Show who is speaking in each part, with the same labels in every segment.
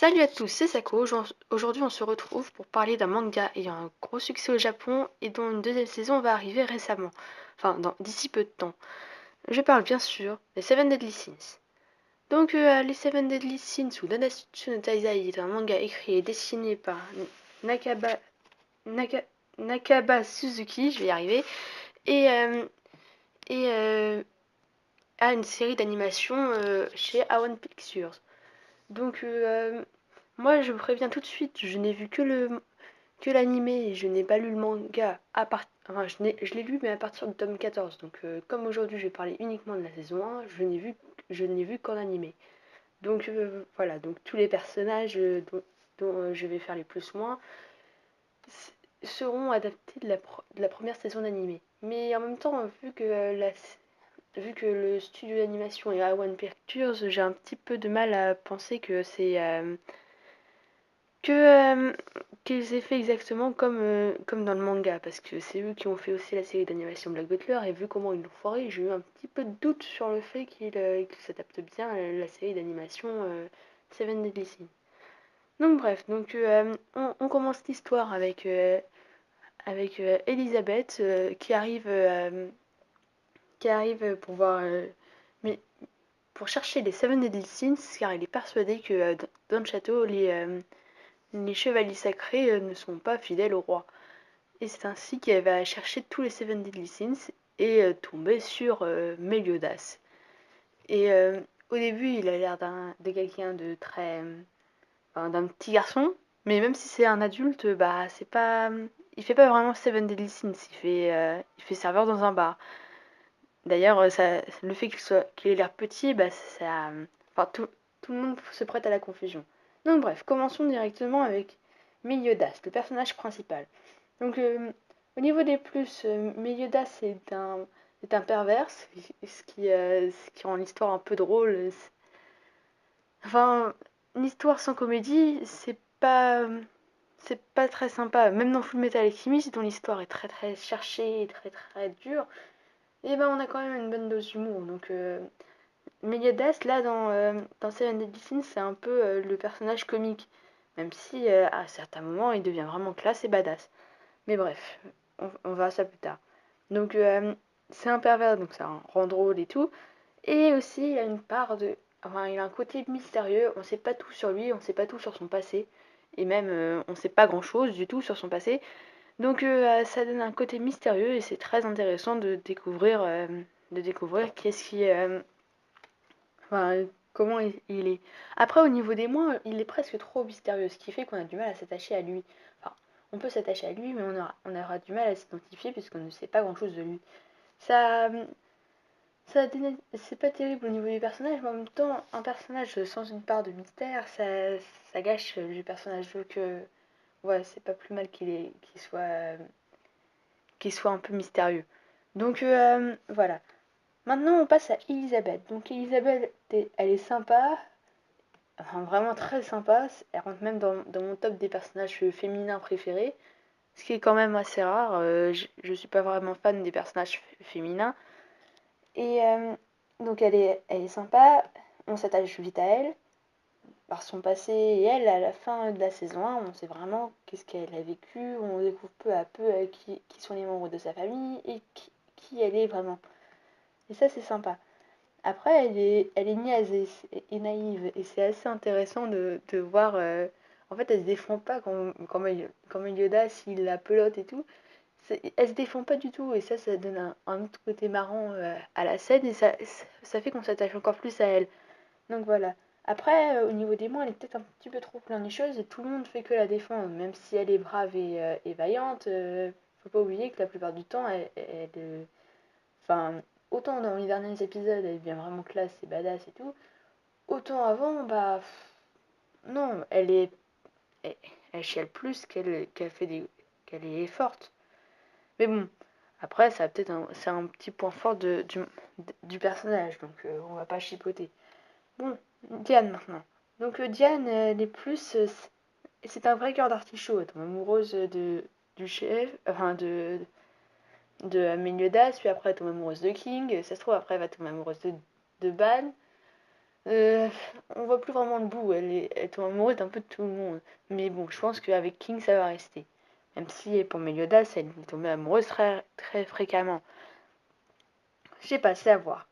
Speaker 1: Salut à tous, c'est Sako. Aujourd'hui, on se retrouve pour parler d'un manga ayant un gros succès au Japon et dont une deuxième saison va arriver récemment. Enfin, d'ici peu de temps. Je parle bien sûr des Seven Deadly Sins. Donc, les Seven Deadly Sins ou Nanatsu no Taizai est un manga écrit et dessiné par Nakaba, Naka- Nakaba Suzuki, je vais y arriver, et, a une série d'animation chez A1 Pictures. Donc, moi, je me préviens tout de suite, je n'ai vu que l'animé et je n'ai pas lu le manga enfin, je l'ai lu mais à partir du tome 14. Donc, comme aujourd'hui je vais parler uniquement de la saison 1, je n'ai vu qu'en animé. Donc, voilà, donc tous les personnages dont je vais faire les plus moins seront adaptés de la première saison d'animé. Mais en même temps, vu que le studio d'animation est A1 Pictures, j'ai un petit peu de mal à penser que que qu'ils aient fait exactement comme dans le manga, parce que c'est eux qui ont fait aussi la série d'animation Black Butler, et vu comment ils l'ont foiré, j'ai eu un petit peu de doute sur le fait qu'ils s'adaptent bien à la série d'animation Seven Deadly Sins. Donc bref, on commence l'histoire avec Elisabeth qui arrive pour voir mais pour chercher les Seven Deadly Sins, car elle est persuadée que dans le château les chevaliers sacrés ne sont pas fidèles au roi. Et c'est ainsi qu'elle va chercher tous les Seven Deadly Sins et tomber sur Meliodas. Et au début, il a l'air de quelqu'un de très. Enfin, d'un petit garçon, mais même si c'est un adulte, bah, c'est pas. Il fait pas vraiment Seven Deadly Sins, il fait serveur dans un bar. D'ailleurs, le fait qu'il ait l'air petit, bah, enfin, tout le monde se prête à la confusion. Donc bref, commençons directement avec Meliodas, le personnage principal. Donc au niveau des plus, Meliodas est un pervers, ce qui rend l'histoire un peu drôle. Enfin, une histoire sans comédie, c'est pas très sympa. Même dans Fullmetal Alchemist, dont l'histoire est très très cherchée et très très dure, et ben on a quand même une bonne dose d'humour. Donc Meliodas, là dans Seven Deadly Sins, c'est un peu le personnage comique, même si à certains moments il devient vraiment classe et badass. Mais bref, on verra ça plus tard. Donc c'est un pervers, donc ça rend drôle et tout. Et aussi il a une part de. Enfin, il a un côté mystérieux, on sait pas tout sur lui, on sait pas tout sur son passé. Et même on sait pas grand chose du tout sur son passé. Donc ça donne un côté mystérieux et c'est très intéressant de découvrir qu'est-ce qui. Enfin, comment il est. Après, au niveau des mois, il est presque trop mystérieux, ce qui fait qu'on a du mal à s'attacher à lui. Enfin, on peut s'attacher à lui, mais on aura du mal à s'identifier puisqu'on ne sait pas grand-chose de lui. Ça, c'est pas terrible au niveau du personnage, mais en même temps, un personnage sans une part de mystère, ça gâche le personnage. Donc, ouais, c'est pas plus mal qu'il soit un peu mystérieux. Donc, voilà. Maintenant, on passe à Elisabeth. Donc, Elisabeth, elle est sympa, enfin, vraiment très sympa. Elle rentre même dans mon top des personnages féminins préférés, ce qui est quand même assez rare. Je suis pas vraiment fan des personnages féminins. Et donc elle est sympa, on s'attache vite à elle, par son passé, et elle, à la fin de la saison 1, on sait vraiment qu'est-ce qu'elle a vécu, on découvre peu à peu qui sont les membres de sa famille et qui elle est vraiment. Et ça, c'est sympa. Après, elle est niaise et naïve, et c'est assez intéressant de voir. En fait, elle se défend pas quand Meliodas, il la pelote et tout. Elle se défend pas du tout, et ça donne un autre côté marrant à la scène, et ça fait qu'on s'attache encore plus à elle. Donc voilà. Après, au niveau des mots, elle est peut-être un petit peu trop plein et tout le monde fait que la défendre, même si elle est brave et vaillante. Faut pas oublier que la plupart du temps, enfin, autant dans les derniers épisodes, elle devient vraiment classe et badass et tout, autant avant, bah, non, elle, elle chiale plus qu'elle est forte. Mais bon, après, c'est un petit point fort du personnage, donc on va pas chipoter. Bon, Diane maintenant. Donc Diane, elle est plus. C'est un vrai cœur d'artichaut. Elle tombe amoureuse du chef, enfin de Meliodas, puis après elle tombe amoureuse de King. Ça se trouve, après elle va tomber amoureuse de Ban. Euh, on voit plus vraiment le bout, elle tombe amoureuse d'un peu de tout le monde. Mais bon, je pense qu'avec King, ça va rester. Même si pour Meliodas, elle est tombée amoureuse très, très fréquemment. Je sais pas, c'est à voir.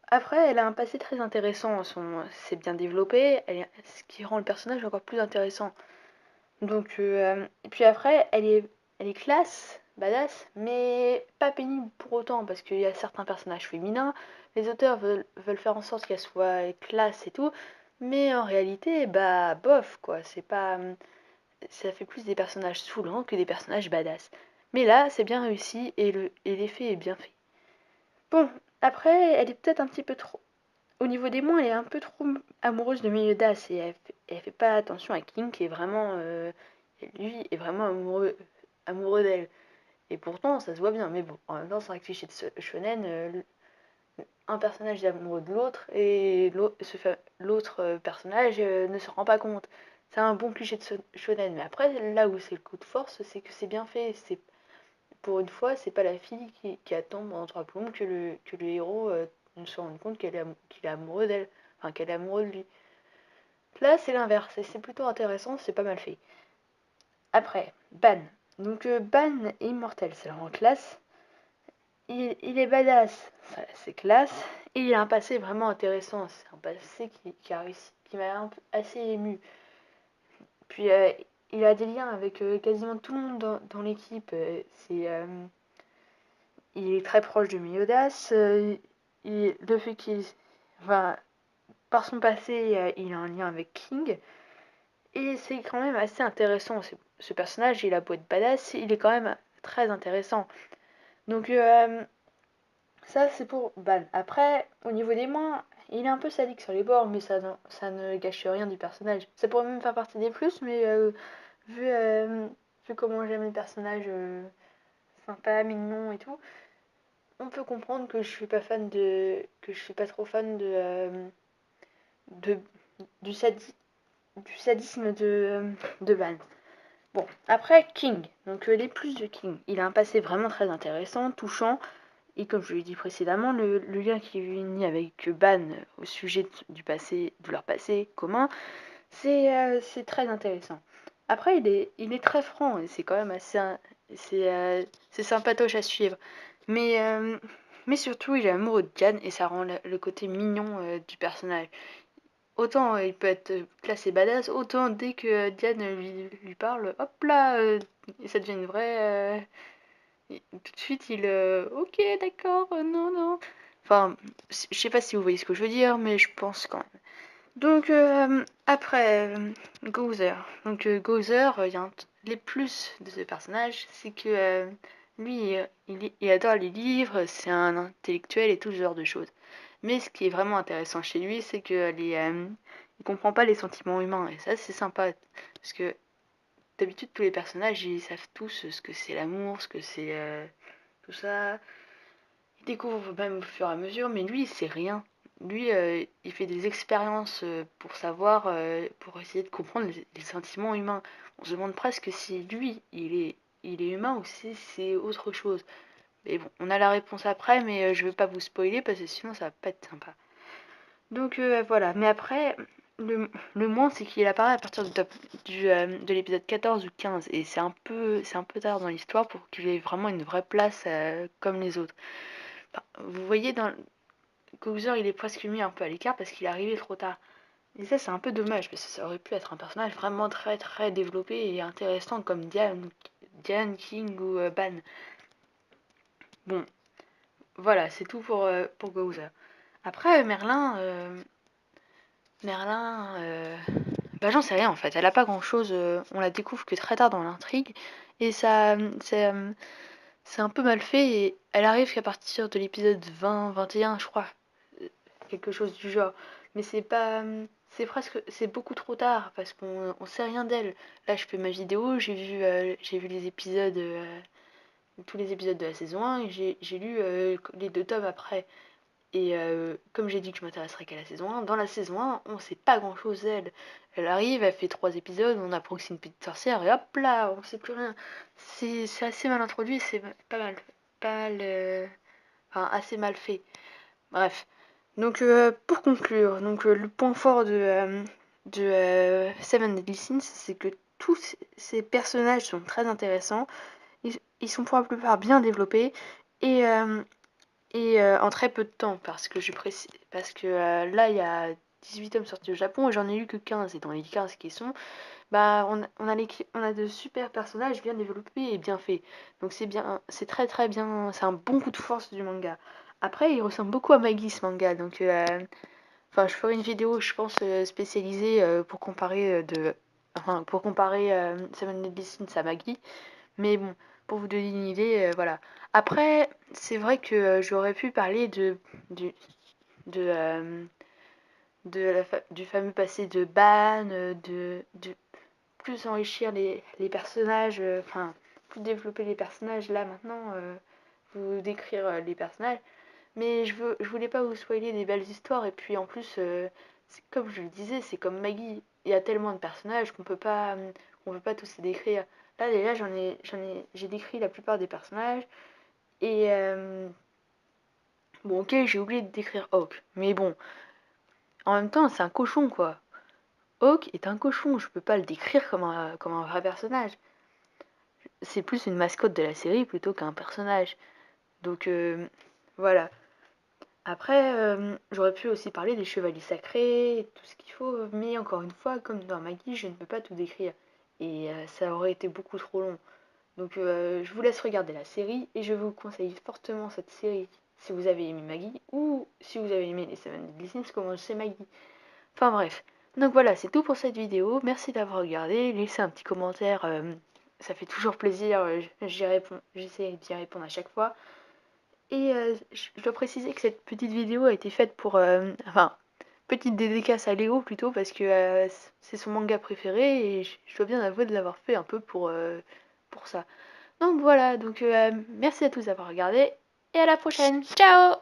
Speaker 1: Après, elle a un passé très intéressant, c'est bien développé, ce qui rend le personnage encore plus intéressant. Donc, et puis après, elle est classe, badass, mais pas pénible pour autant, parce qu'il y a certains personnages féminins, les auteurs veulent faire en sorte qu'elle soit classe et tout, mais en réalité, bah, bof, quoi, c'est pas... Ça fait plus des personnages saoulants que des personnages badass. Mais là, c'est bien réussi et l'effet est bien fait. Bon, après, elle est peut-être un petit peu trop... Au niveau des mots, elle est un peu trop amoureuse de Meliodas et elle fait pas attention à King qui est vraiment... lui est vraiment amoureux d'elle. Et pourtant, ça se voit bien. Mais bon, en même temps, c'est un cliché de shonen. Un personnage est amoureux de l'autre et l'autre personnage ne se rend pas compte. C'est un bon cliché de shonen. Mais après, là où c'est le coup de force, c'est que c'est bien fait. Pour une fois, c'est pas la fille qui attend pendant trois plombs que le héros ne se rende compte qu'il est amoureux d'elle. Enfin, qu'elle est amoureuse de lui. Là, c'est l'inverse. Et c'est plutôt intéressant, c'est pas mal fait. Après, Ban. Donc, Ban est immortel, c'est en classe. Il est badass, c'est classe. Et il a un passé vraiment intéressant. C'est un passé qui a réussi, qui m'a assez ému. Puis, il a des liens avec quasiment tout le monde dans l'équipe. Il est très proche de Miodas. Le fait qu'il. Enfin, par son passé, il a un lien avec King. Et c'est quand même assez intéressant. Ce personnage, il a beau être badass, il est quand même très intéressant. Donc, ça, c'est pour Ban. Après, au niveau des mains, il est un peu sadique sur les bords, mais ça ne gâche rien du personnage. Ça pourrait même faire partie des plus, mais vu, euh, vu comment j'aime les personnages sympas, mignons et tout, on peut comprendre que je suis pas trop fan de du, du sadisme de Ban. Bon, après King, donc les plus de King. Il a un passé vraiment très intéressant, touchant, et comme je l'ai dit précédemment, le lien qui unit avec Ban au sujet du passé, de leur passé commun, c'est très intéressant. Après, il est très franc, et c'est quand même assez... c'est sympatoche à suivre. Mais, euh, mais surtout, il est amoureux de Diane, et ça rend le côté mignon du personnage. Autant il peut être classé badass, autant dès que Diane lui parle, hop là, et ça devient une vraie... tout de suite, ok, d'accord, non, non. Enfin, je sais pas si vous voyez ce que je veux dire, mais je pense quand même. Donc, après, Gozer. Donc, Gozer, les plus de ce personnage, c'est que lui, il adore les livres, c'est un intellectuel et tout ce genre de choses. Mais ce qui est vraiment intéressant chez lui, c'est que il comprend pas les sentiments humains. Et ça, c'est sympa. Parce que d'habitude, tous les personnages, ils savent tous ce que c'est l'amour, ce que c'est tout ça. Ils découvrent même au fur et à mesure, mais lui, il sait rien. Lui, il fait des expériences pour savoir, pour essayer de comprendre les sentiments humains. On se demande presque si lui, il est humain ou si c'est autre chose. Mais bon, on a la réponse après, mais je veux pas vous spoiler parce que sinon ça va pas être sympa. Donc voilà, mais après, le moins c'est qu'il apparaît à partir de l'épisode 14 ou 15, et c'est un peu tard dans l'histoire pour qu'il ait vraiment une vraie place comme les autres. Enfin, vous voyez, dans Gozer, il est presque mis un peu à l'écart parce qu'il est arrivé trop tard. Et ça, c'est un peu dommage parce que ça aurait pu être un personnage vraiment très très développé et intéressant comme Diane King ou Ban. Bon, voilà, c'est tout pour Gozer. Après, Merlin, bah j'en sais rien en fait. Elle a pas grand chose. On la découvre que très tard dans l'intrigue. Et ça, c'est un peu mal fait. Et elle arrive qu'à partir de l'épisode 20-21, je crois. Quelque chose du genre. Mais c'est pas. C'est beaucoup trop tard parce qu'on sait rien d'elle. Là, je fais ma vidéo, j'ai vu les épisodes, tous les épisodes de la saison 1 et j'ai lu les deux tomes après. Et comme j'ai dit que je m'intéresserais qu'à la saison 1, dans la saison 1, on sait pas grand chose d'elle. Elle arrive, elle fait trois épisodes, on apprend que c'est une petite sorcière et hop là, on sait plus rien. C'est assez mal introduit, c'est pas mal, enfin assez mal fait. Bref. Donc pour conclure, donc le point fort de Seven Deadly Sins, c'est que tous ces personnages sont très intéressants. Ils sont pour la plupart bien développés et, en très peu de temps, parce que là il y a 18 tomes sortis au Japon et j'en ai lu que 15, et dans les 15 qui sont, bah on a de super personnages bien développés et bien faits. Donc c'est bien, c'est très très bien, c'est un bon coup de force du manga. Après, il ressemble beaucoup à Maggie ce manga, donc enfin je ferai une vidéo je pense spécialisée pour comparer pour comparer Seven Deadly Sins à Maggie. Mais bon, pour vous donner une idée, voilà. Après, c'est vrai que j'aurais pu parler du, de, du fameux passé de Ban, de plus enrichir les personnages, enfin, plus développer les personnages là maintenant, vous décrire les personnages. Mais je voulais pas vous spoiler des belles histoires, et puis en plus, comme je le disais, c'est comme Maggie, il y a tellement de personnages qu'on peut pas tous les décrire. Là déjà j'ai décrit la plupart des personnages, et bon ok j'ai oublié de décrire Hawk, mais bon, en même temps c'est un cochon quoi. Hawk est un cochon, je peux pas le décrire comme un vrai personnage. C'est plus une mascotte de la série plutôt qu'un personnage. Donc voilà. Après, j'aurais pu aussi parler des chevaliers sacrés, tout ce qu'il faut, mais encore une fois, comme dans Maggie, je ne peux pas tout décrire. Et ça aurait été beaucoup trop long. Donc je vous laisse regarder la série, et je vous conseille fortement cette série si vous avez aimé Maggie, ou si vous avez aimé les Seven Deadly Sins, comment c'est Maggie. Enfin bref. Donc voilà, c'est tout pour cette vidéo. Merci d'avoir regardé. Laissez un petit commentaire, ça fait toujours plaisir. J'y réponds, j'essaie d'y répondre à chaque fois. Et je dois préciser que cette petite vidéo a été faite pour... enfin, petite dédicace à Léo plutôt, parce que c'est son manga préféré, et je dois bien avouer de l'avoir fait un peu pour ça. Donc voilà, donc merci à tous d'avoir regardé, et à la prochaine. Ciao!